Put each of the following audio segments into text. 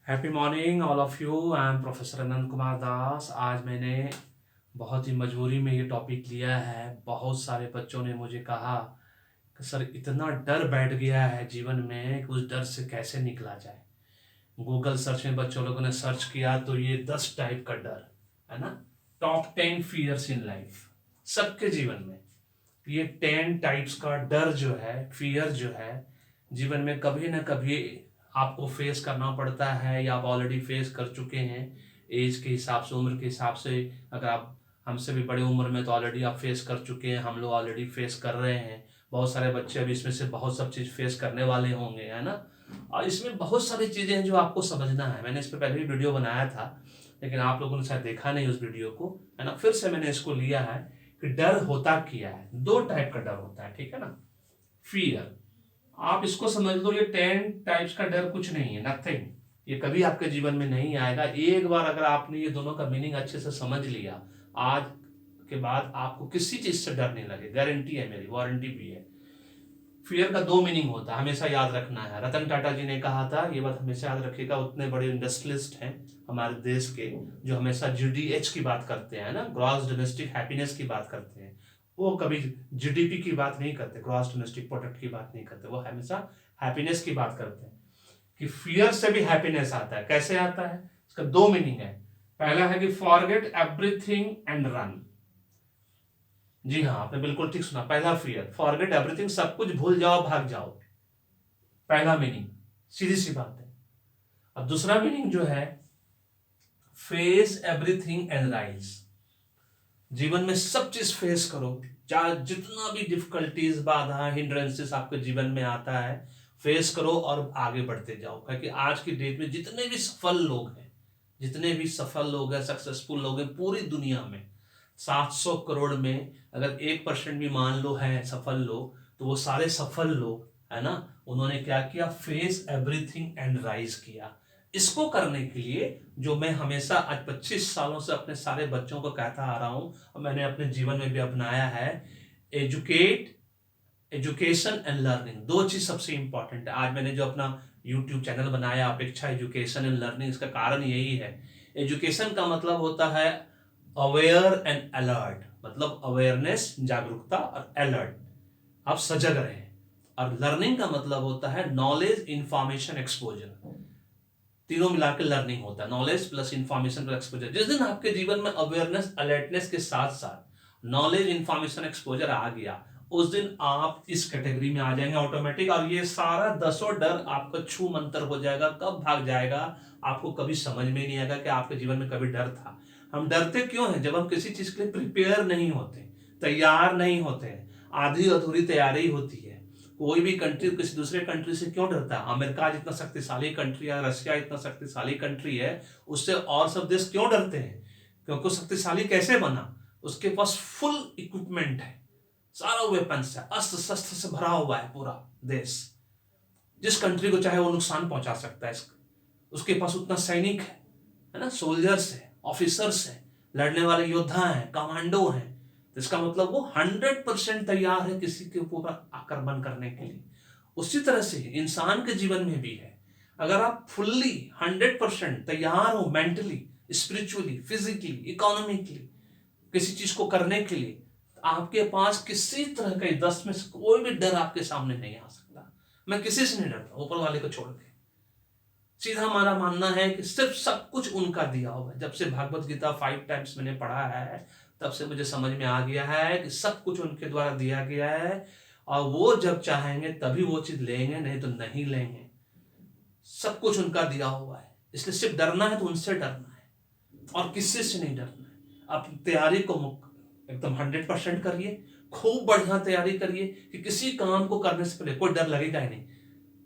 Happy morning all of you. I am professor Anant Kumar Das. आज मैंने बहुत ही मजबूरी में ये टॉपिक लिया है। बहुत सारे बच्चों ने मुझे कहा कि सर इतना डर बैठ गया है जीवन में कि उस डर से कैसे निकला जाए। गूगल सर्च में बच्चों लोगों ने सर्च किया तो ये 10 टाइप का डर है ना, टॉप 10 फियर्स इन लाइफ, सबके जीवन में ये 10 टाइप्स का डर जो है, फियर जो है, जीवन में कभी ना कभी आपको फेस करना पड़ता है या आप ऑलरेडी फेस कर चुके हैं। एज के हिसाब से, उम्र के हिसाब से, अगर आप हमसे भी बड़े उम्र में तो ऑलरेडी आप फेस कर चुके हैं, हम लोग ऑलरेडी फेस कर रहे हैं। बहुत सारे बच्चे अभी इसमें से बहुत सब चीज़ फेस करने वाले होंगे, है ना। और इसमें बहुत सारी चीज़ें हैं जो आपको समझना है। मैंने इस पर पहले भी वीडियो बनाया था, लेकिन आप लोगों ने शायद देखा नहीं उस वीडियो को, है ना। फिर से मैंने इसको लिया है कि डर होता क्या है। 2 टाइप का डर होता है, ठीक है ना। फियर, आप इसको समझ लो, ये 10 टाइप्स का डर कुछ नहीं है, नथिंग। ये कभी आपके जीवन में नहीं आएगा। एक बार अगर आपने ये दोनों का मीनिंग अच्छे से समझ लिया, आज के बाद आपको किसी चीज से डर नहीं लगे, गारंटी है मेरी, वारंटी भी है। फियर का 2 मीनिंग होता है, हमेशा याद रखना है। रतन टाटा जी ने कहा था, ये बात हमेशा याद रखिएगा। उतने बड़े इंडस्ट्रियलिस्ट हैं हमारे देश के, जो हमेशा जीडीएच की बात करते हैं ना, ग्रॉस डोमेस्टिक हैप्पीनेस की बात करते हैं। वो कभी जीडीपी की बात नहीं करते, ग्रॉस डोमेस्टिक प्रोडक्ट की बात नहीं करते, वो हमेशा हैप्पीनेस की बात करते हैं। कि फियर से भी हैप्पीनेस आता है। कैसे आता है? इसका 2 मीनिंग है। पहला है कि फॉरगेट एवरीथिंग एंड रन। जी हाँ, आपने बिल्कुल ठीक सुना। पहला फियर, फॉरगेट एवरीथिंग, सब कुछ भूल जाओ, भाग जाओ। पहला मीनिंग, सीधी सी बात है। अब दूसरा मीनिंग जो है, फेस एवरीथिंग एंड राइज। जीवन में सब चीज फेस करो, चाहे जितना भी डिफिकल्टीज, बाधा, हिंड्रेंसेस आपके जीवन में आता है, फेस करो और आगे बढ़ते जाओ। क्योंकि आज की डेट में जितने भी सफल लोग हैं, जितने भी सफल लोग हैं, सक्सेसफुल लोग हैं पूरी दुनिया में, 700 करोड़ में अगर 1% भी मान लो है सफल लोग, तो वो सारे सफल लोग, है ना, उन्होंने क्या किया? फेस एवरीथिंग एंड राइज किया। इसको करने के लिए जो मैं हमेशा आज 25 सालों से अपने सारे बच्चों को कहता आ रहा हूं और मैंने अपने जीवन में भी अपनाया है, एजुकेट, एजुकेशन एंड लर्निंग। 2 चीज सबसे इंपॉर्टेंट है। आज मैंने जो अपना यूट्यूब चैनल बनाया, अपेक्षा एजुकेशन एंड लर्निंग, इसका कारण यही है। एजुकेशन का मतलब होता है अवेयर एंड अलर्ट, मतलब अवेयरनेस, जागरूकता, और अलर्ट, आप सजग रहें। और लर्निंग का मतलब होता है नॉलेज, इंफॉर्मेशन, एक्सपोजर। तीनों मिलाकर लर्निंग होता है, knowledge plus information plus exposure. जिस दिन आपके जीवन में अवेयरनेस, अलर्टनेस के साथ साथ नॉलेज, इंफॉर्मेशन, एक्सपोजर आ गया, उस दिन आप इस कैटेगरी में आ जाएंगे ऑटोमेटिक। और ये सारा 10 डर आपका छू मंतर हो जाएगा। कब भाग जाएगा आपको कभी समझ में नहीं आएगा कि आपके जीवन में कभी डर था। हम डरते क्यों हैं? जब हम किसी चीज के लिए प्रिपेयर नहीं होते, तैयार नहीं होते हैं, आधी अधूरी तैयारी होती है। कोई भी कंट्री किसी दूसरे कंट्री से क्यों डरता है? अमेरिका जितना शक्तिशाली कंट्री है, रशिया इतना शक्तिशाली कंट्री है, उससे और सब देश क्यों डरते हैं? क्योंकि शक्तिशाली कैसे बना? उसके पास फुल इक्विपमेंट है, सारा वेपन्स है, अस्त्र शस्त्र से भरा हुआ है पूरा देश। जिस कंट्री को चाहे वो नुकसान पहुंचा सकता है। उसके पास उतना सैनिक है ना, सोल्जर्स है, ऑफिसर्स है, लड़ने वाले योद्धा हैं, कमांडो हैं। तो इसका मतलब वो 100% तैयार है किसी के ऊपर आक्रमण करने के लिए। उसी तरह से इंसान के जीवन में भी है। अगर आप फुल्ली 100% तैयार हो, मेंटली, स्पिरिचुअली, फिजिकली, इकोनॉमिकली, किसी चीज को करने के लिए, आपके पास किसी तरह का 10 में से कोई भी डर आपके सामने नहीं आ सकता। मैं किसी से नहीं डरता, ऊपर वाले को छोड़ के। सीधा हमारा मानना है कि सिर्फ सब कुछ उनका दिया हुआ है। जब से भागवत गीता 5 टाइम्स मैंने पढ़ा है, तब से मुझे समझ में आ गया है कि सब कुछ उनके द्वारा दिया गया है, और वो जब चाहेंगे तभी वो चीज लेंगे, नहीं तो नहीं लेंगे। सब कुछ उनका दिया हुआ है। इसलिए सिर्फ डरना है तो उनसे डरना है और किसी से नहीं डरना है। आप तैयारी को एकदम 100% करिए, खूब बढ़िया तैयारी करिए कि किसी काम को करने से पहले कोई डर लगेगा ही नहीं।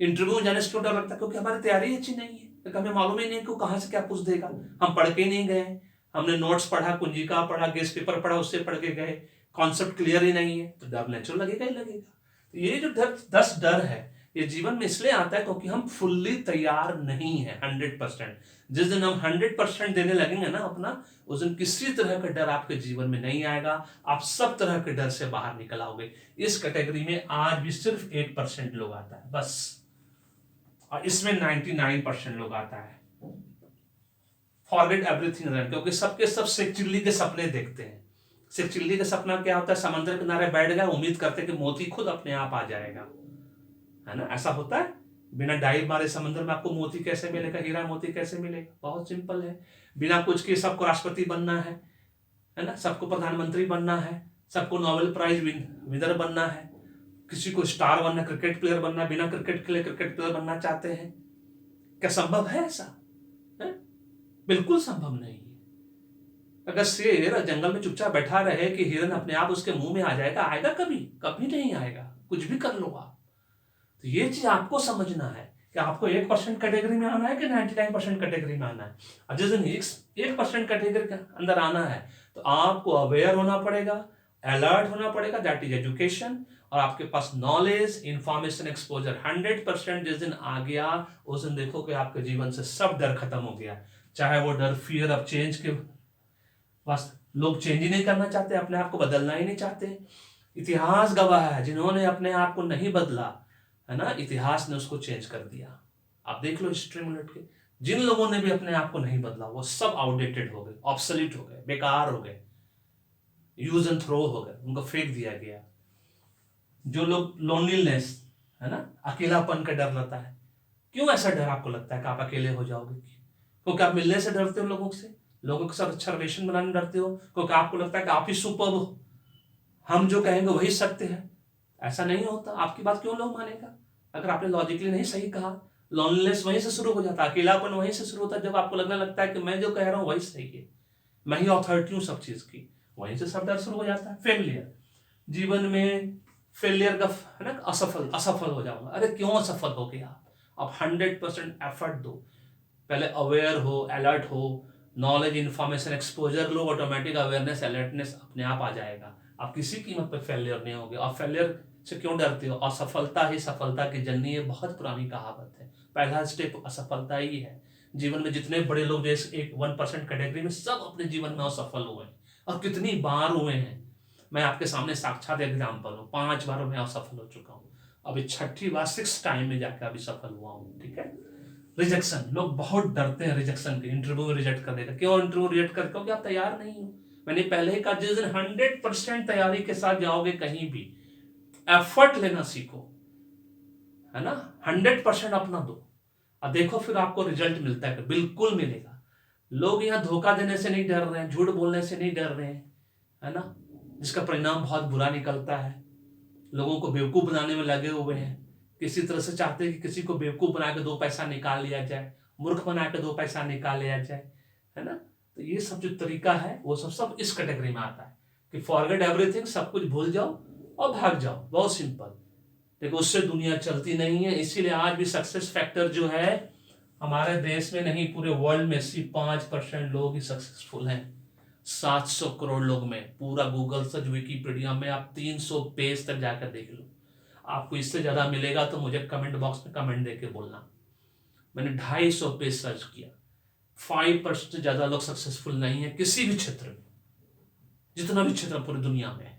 इंटरव्यू में जाने से क्यों डर लगता है? क्योंकि हमारी तैयारी अच्छी नहीं है, क्योंकि हमें मालूम ही नहीं कि कहां से क्या पूछ देगा। हम पढ़ के नहीं गए, हमने नोट्स पढ़ा, कुंजिका पढ़ा, गेस्ट पेपर पढ़ा, उससे पढ़ के गए, कॉन्सेप्ट क्लियर ही नहीं है, तो डर नेचुरल लगेगा ही लगेगा। तो ये जो 10 डर है, ये जीवन में इसलिए आता है क्योंकि हम फुल्ली तैयार नहीं है 100%। जिस दिन हम 100% देने लगेंगे ना अपना, उस दिन किसी तरह का डर आपके जीवन में नहीं आएगा। आप सब तरह के डर से बाहर निकल आओगे। इस कैटेगरी में आज भी सिर्फ 1% लोग आता है बस, और इसमें 99% लोग आता है। फॉरगेट एवरीथिंग रन, क्योंकि सबके सब शेख चिल्ली के सपने देखते हैं। शेख चिल्ली का सपना क्या होता है? समंदर किनारे बैठ गया, उम्मीद करते कि मोती खुद अपने आप आ जाएगा, है ना? ऐसा होता है? बिना डाइव मारे समंदर में आपको मोती कैसे मिलेगा, हीरा मोती कैसे मिलेगा? बहुत सिंपल है। बिना कुछ के सबको राष्ट्रपति बनना है ना? सबको प्रधानमंत्री बनना है, सबको नोबेल प्राइज विनर बनना है, किसी को स्टार बनना, क्रिकेट प्लेयर बनना, बिना क्रिकेट के लिए क्रिकेट प्लेयर बनना चाहते हैं। क्या संभव है ऐसा? है? बिल्कुल संभव नहीं है। अगर शेर जंगल में चुपचाप बैठा रहे कि हिरन अपने आप उसके मुंह में आ जाएगा, आएगा कभी? कभी नहीं आएगा, कुछ भी कर लो आप। तो ये चीज आपको समझना है कि आपको 1% कैटेगरी में आना है कि 99% कैटेगरी में आना है। और जिस दिन 1% कैटेगरी के अंदर आना है तो आपको अवेयर होना पड़ेगा, अलर्ट होना पड़ेगा, दैट इज एजुकेशन, और आपके पास नॉलेज, इंफॉर्मेशन, एक्सपोजर 100% जिस दिन आ गया, उस दिन देखो कि आपके जीवन से सब डर खत्म हो गया। चाहे वो डर फियर ऑफ चेंज के, बस लोग चेंज ही नहीं करना चाहते, अपने आप को बदलना ही नहीं चाहते। इतिहास गवाह है, जिन्होंने अपने आप को नहीं बदला, है ना, इतिहास ने उसको चेंज कर दिया। आप देख लो हिस्ट्री में उलट के, जिन लोगों ने भी अपने आप को नहीं बदला वो सब आउटडेटेड हो गए, ऑब्सोलीट हो गए, बेकार हो गए, यूज एंड थ्रो हो गए, उनको फेंक दिया गया। जो लोग लोनलीनेस, है ना, अकेलापन का डर लगता है, क्यों ऐसा डर आपको लगता है कि आप अकेले हो जाओगे? क्योंकि आप मिलने से डरते हो लोगों से, लोगों के साथ अच्छा रिलेशन बनाने डरते हो, क्योंकि आपको लगता है कि आप ही सुपर हो, हम जो कहेंगे वही सत्य है। ऐसा नहीं होता। आपकी बात क्यों लोग मानेगा अगर आपने लॉजिकली नहीं सही कहा? लॉनलीनेस वहीं से शुरू हो जाता है, अकेलापन वहीं से शुरू होता है, जब आपको लगने लगता है कि मैं जो कह रहा हूं वही सही है, मैं ही अथॉरिटी हूं सब चीज की, वहीं से सब डर शुरू हो जाता है। फेलियर, जीवन में फेलियर का, है ना, असफल हो जाऊंगा। अरे क्यों असफल हो गया? आप 100% एफर्ट दो, पहले अवेयर हो, अलर्ट हो, नॉलेज, इंफॉर्मेशन, एक्सपोजर लो, ऑटोमेटिक अवेयरनेस, अलर्टनेस अपने आप आ जाएगा। आप किसी कीमत पर फेलियर नहीं होगे। आप फेलियर से क्यों डरते हो? असफलता ही सफलता की जननी, ये बहुत पुरानी कहावत है। पहला स्टेप असफलता ही है। जीवन में जितने बड़े लोग जैसे एक 1% कैटेगरी में, सब अपने जीवन में असफल हुए हैं, और कितनी बार हुए हैं। मैं आपके सामने साक्षात एग्जाम्पल हूँ, 5 बार मैं असफल हो चुका हूँ, अभी 6ठी बार 6 टाइम में जाकर अभी सफल हुआ हूँ। ठीक है। रिजेक्शन, लोग बहुत डरते हैं रिजेक्शन के, इंटरव्यू रिजेक्ट कर देगा। क्यों इंटरव्यू रिजेक्ट कर? क्योंकि आप तैयार नहीं हो। मैंने पहले ही कहा, जिस दिन 100% तैयारी के साथ जाओगे कहीं भी, एफर्ट लेना सीखो, है ना, 100% अपना दो, और देखो फिर आपको रिजल्ट मिलता है, बिल्कुल मिलेगा। लोग यहाँ धोखा देने से नहीं डर रहे हैं, झूठ बोलने से नहीं डर रहे हैं, है ना, जिसका परिणाम बहुत बुरा निकलता है। लोगों को बेवकूफ बनाने में लगे हुए हैं, किसी तरह से चाहते हैं कि किसी को बेवकूफ बना के 2 पैसा निकाल लिया जाए, मूर्ख बना के 2 पैसा निकाल लिया जाए, है ना। तो ये सब जो तरीका है वो सब इस कैटेगरी में आता है कि फॉरगेट एवरीथिंग, सब कुछ भूल जाओ और भाग जाओ। बहुत सिंपल। देखो उससे दुनिया चलती नहीं है। इसीलिए आज भी सक्सेस फैक्टर जो है हमारे देश में नहीं, पूरे वर्ल्ड में सिर्फ 5% लोग ही सक्सेसफुल हैं। 700 करोड़ लोग में, पूरा गूगल सर्च, विकीपीडिया में आप 300 पेज तक जाकर देख लो। आपको इससे ज्यादा मिलेगा तो मुझे कमेंट बॉक्स में कमेंट देके बोलना। मैंने 250 पेज सर्च किया, 5% से ज्यादा लोग सक्सेसफुल नहीं है किसी भी क्षेत्र में, जितना भी क्षेत्र पूरी दुनिया में है,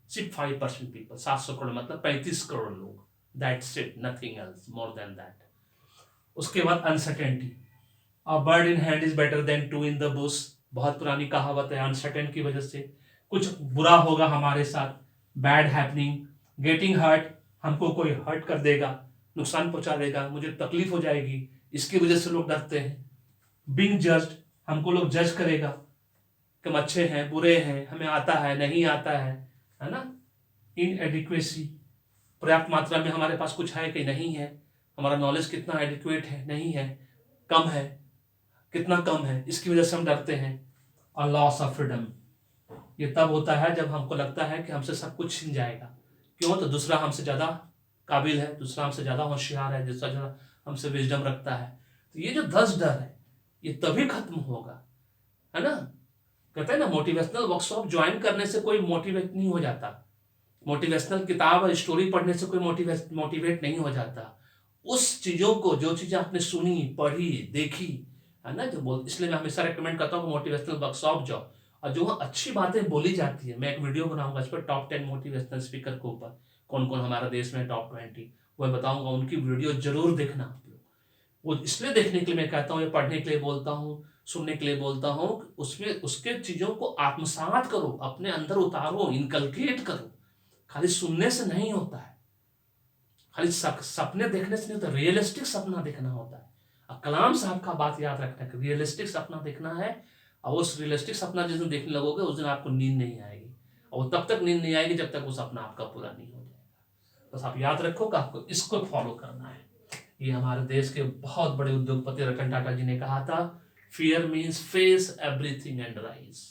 सिर्फ 5% पीपल। 700 करोड़ मतलब 35 करोड़ लोग, that's it, nothing else more than that. उसके बाद uncertainty, a bird in hand is better than 2 in the Bush, बहुत पुरानी कहावत है। अनसर्टेन की वजह से कुछ बुरा होगा हमारे साथ, बैड हैपनिंग, गेटिंग हर्ट, हमको कोई हर्ट कर देगा, नुकसान पहुंचा देगा, मुझे तकलीफ हो जाएगी, इसकी वजह से लोग डरते हैं। बीइंग जज्ड, हमको लोग जज करेगा कि हम अच्छे हैं, बुरे हैं, हमें आता है, नहीं आता है ना। इनएडिक्वेसी, पर्याप्त मात्रा में हमारे पास कुछ है कि नहीं है, हमारा नॉलेज कितना एडिक्वेट है, नहीं है, कम है, कितना कम है, इसकी वजह से हम डरते हैं। और लॉस ऑफ फ्रीडम, ये तब होता है जब हमको लगता है कि हमसे सब कुछ छिन जाएगा। क्यों? तो दूसरा हमसे ज्यादा काबिल है, दूसरा हमसे ज्यादा होशियार है, दूसरा ज्यादा हमसे विजडम रखता है। तो ये जो 10 डर है ये तभी खत्म होगा, है ना। कहते हैं ना, मोटिवेशनल वर्कशॉप ज्वाइन करने से कोई मोटिवेट नहीं हो जाता, मोटिवेशनल किताब और स्टोरी पढ़ने से कोई मोटिवेट नहीं हो जाता। उस चीजों को, जो चीजें आपने सुनी, पढ़ी, देखी, है ना, जो बोल, इसलिए मैं हमेशा रेकमेंड करता हूँ मोटिवेशनल वर्कशॉप जाओ। और जो अच्छी बातें बोली जाती है, मैं एक वीडियो बनाऊंगा इस पर, टॉप 10 मोटिवेशनल स्पीकर के ऊपर, कौन कौन हमारे देश में टॉप 20, वो बताऊंगा। उनकी वीडियो जरूर देखना आप लोग। वो इसलिए देखने के लिए मैं कहता हूँ, ये पढ़ने के लिए बोलता हूँ, सुनने के लिए बोलता हूँ, उसमें उसके चीज़ों को आत्मसात करो, अपने अंदर उतारो, इनकलकेट करो। खाली सुनने से नहीं होता है, खाली सपने देखने से नहीं होता, रियलिस्टिक सपना देखना होता है। अब कलाम साहब का बात याद रखना कि रियलिस्टिक सपना देखना है, और उस रियलिस्टिक सपना जिस दिन देखने लगोगे उस दिन आपको नींद नहीं आएगी, और वो तब तक नींद नहीं आएगी जब तक वो सपना आपका पूरा नहीं हो जाएगा। बस आप याद रखो कि आपको इसको फॉलो करना है। ये हमारे देश के बहुत बड़े उद्योगपति रतन टाटा जी ने कहा था, fear means face everything and rise.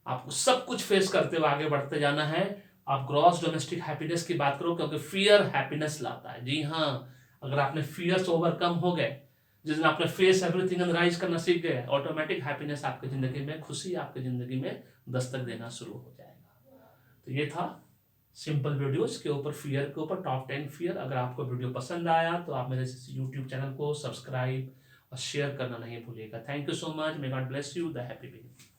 आपको सब कुछ फेस करते हुए आगे बढ़ते जाना है। आप ग्रॉस डोमेस्टिक हैप्पीनेस की बात करो, क्योंकि फियर हैप्पीनेस लाता है। जी हाँ, अगर आपने फियर से ओवरकम हो गए, जिस दिन आपने फेस एवरीथिंग एंड राइज करना सीख गए, ऑटोमेटिक हैप्पीनेस आपकी जिंदगी में, खुशी आपकी जिंदगी में दस्तक देना शुरू हो जाएगा। तो ये था सिंपल वीडियोस के ऊपर, फियर के ऊपर, टॉप 10 फियर। अगर आपको वीडियो पसंद आया तो आप मेरे यूट्यूब चैनल को सब्सक्राइब और शेयर करना नहीं भूलिएगा। Thank you so much. May God bless you. The happy beginning.